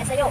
Sa'yo.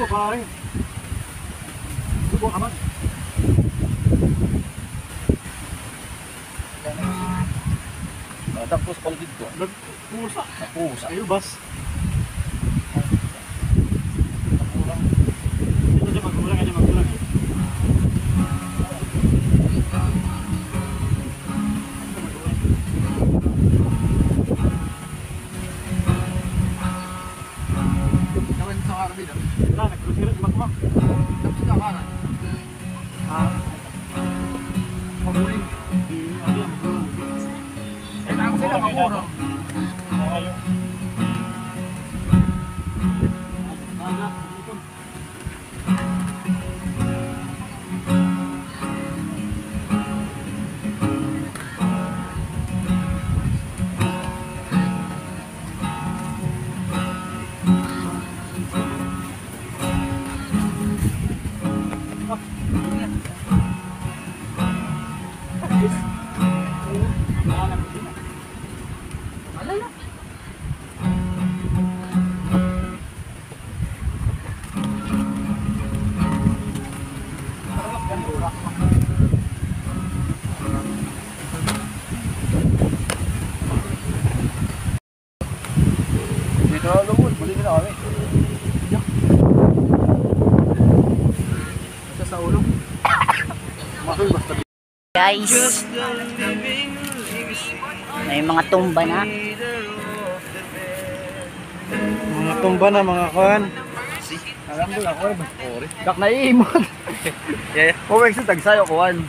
Pare. Subukan aman. Tapos pang dito. Nagpusa. Napusa. Ayo bas. Ito siya magkulang, aja magkulang. Dito na lumod, balik na kami. Basta sa ulo. Masoy basta. Guys, may mga tumba na. Mga tumba na mga kuhan. Alam ko lang, kuhan. Kak naiimod. Yeah. Huwag sa tagsayo kuhan.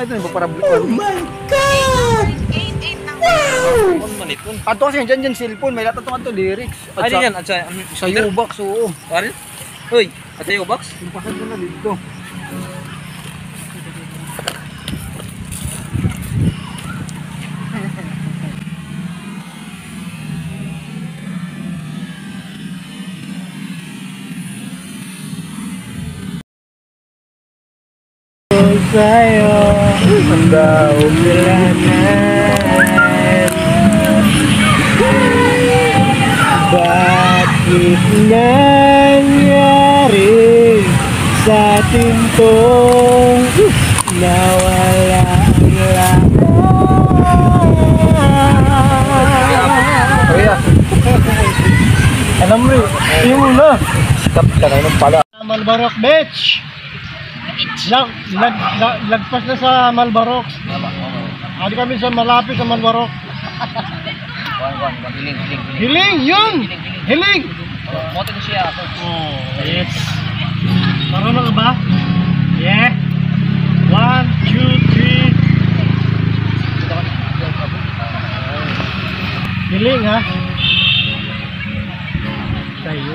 Ito yung parablik. Oh my God! Wow! Ato kasi dyan cellphone, may lahat itong lyrics. Ano yan? Sa U-Box, oo. Ano? Uy, at sa U-Box? Pasal ko na dito. Sa'yo. ba umalanan? Bakit nangyari sa atin tong nawala ang lahat? Alam mo rin, yung na. Sikap ka na yun pala. Malbarok Beach. Lagpas na sa Malbarok. Adi kami sa malapit sa Malbarok. Hiling, yun! Hiling! Moto ko siya. Oh, yes. Marunong ka ba? Yeah. 1, 2, 3. Hiling ha? Tayo.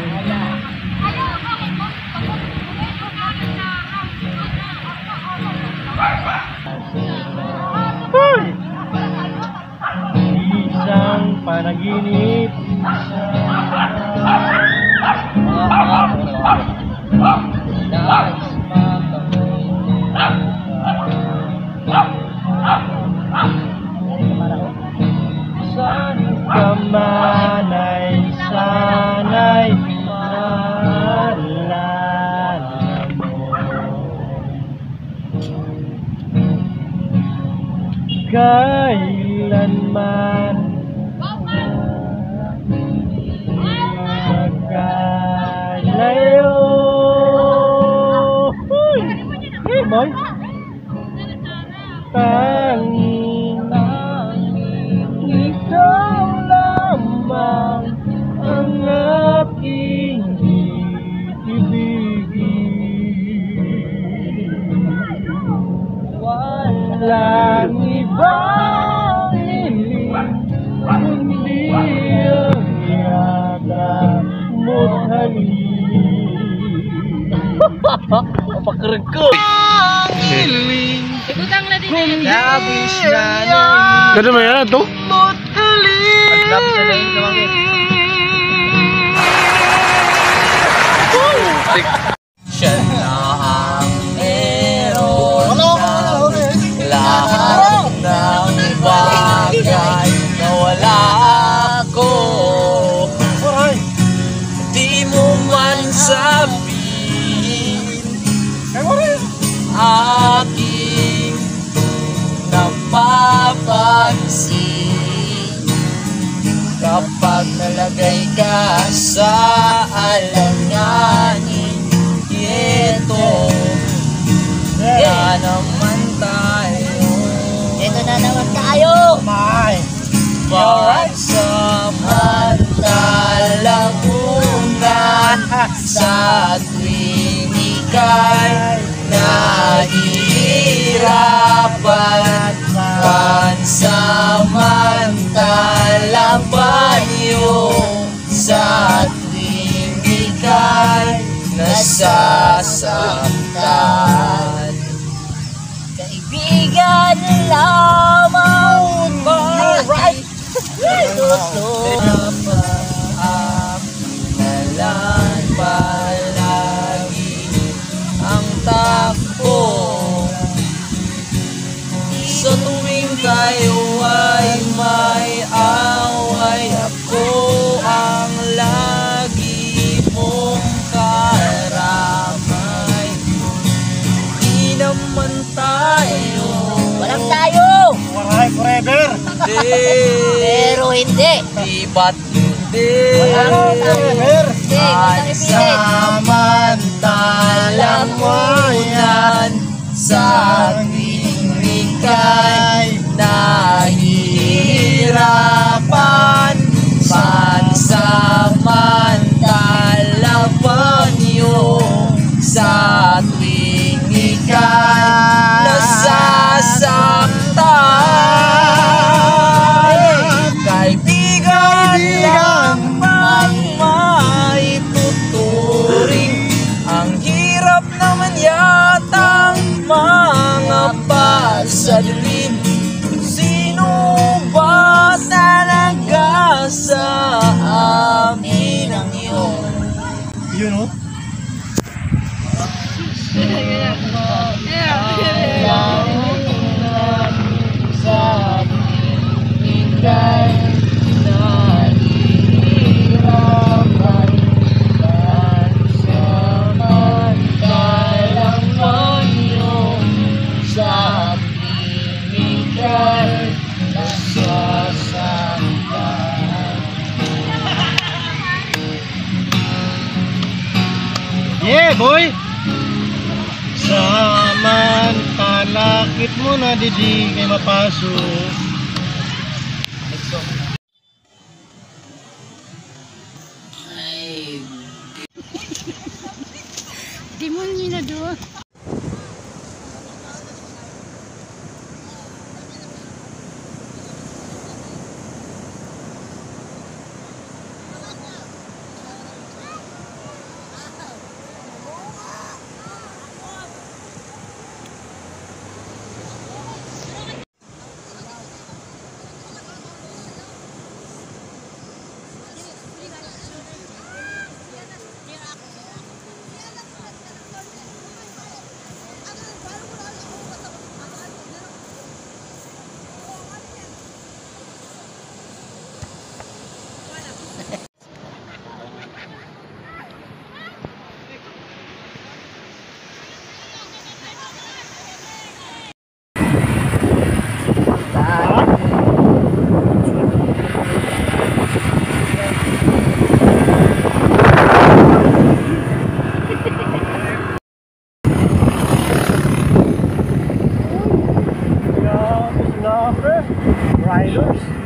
Hoy! Isang panaginip. Saan ka man ay sana'y maalala mo. Kailanman magkalayo. Hey boy! Tanging ikaw lamang ang aking ibigin. Walang ibang hiling kundi ang yakap mo't halin. Papakarag ko. Ikutang na din na yun. Labis na Gano'n mo yan ito? Labis na yun kamangin. Siya na ang meron lahat ng bagay na wala ako. Di mo man sabihin aking napapansin kapag nalagay ka sa alanganin. Ito na naman tayo. Ito na naman tayo. Pansamantala muna sa tuwing ika'y nahihirapan. Pansamantala pa niyo sa tuwing ika'y nasasaktan. Kaibigan lamang natin. Nalan palagi ang takbo. Sa tuwing tayo ay may away, ako ang lagi mong karamay. Di naman tayo Walang tayo. Waray forever. Pero hindi. Di ba't hindi? Walang forever. Hindi. Samantala mo yan sa tuwing ika'y nahihirapan. Pansamantala pa niyo sa tuwing ika'y nasasaktan. Kaibigan lang ang maituturing. Ang hirap naman yatang mga pasalirin. Sino ba talaga sa amin ang iyon? You know? boy. Samantalakit mo na didi kay mapasok. Demonyo na doon. Riders.